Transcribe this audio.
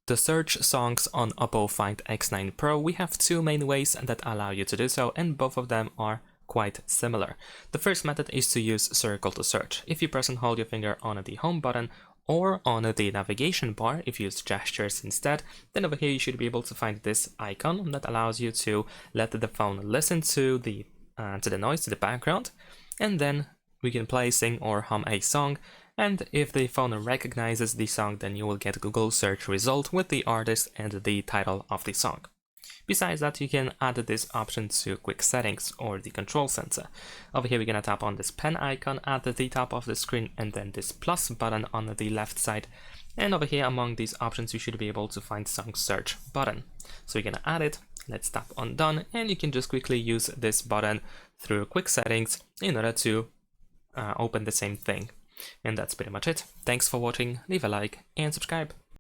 To search songs on OPPO Find X9 Pro, we have two main ways that allow you to do so, and both of them are quite similar. The first method is to use circle to search. If you press and hold your finger on the home button or on the navigation bar, if you use gestures instead, then over here you should be able to find this icon that allows you to let the phone listen to the noise, to the background, and then we can play, sing or hum a song, and if the phone recognizes the song, then you will get Google search result with the artist and the title of the song. Besides that, you can add this option to quick settings or the control center. Over here we're gonna tap on this pen icon at the top of the screen and then this plus button on the left side. And over here among these options you should be able to find song search button. So you're gonna add it, let's tap on done, and you can just quickly use this button through quick settings in order to open the same thing. And that's pretty much it. Thanks for watching, leave a like and subscribe.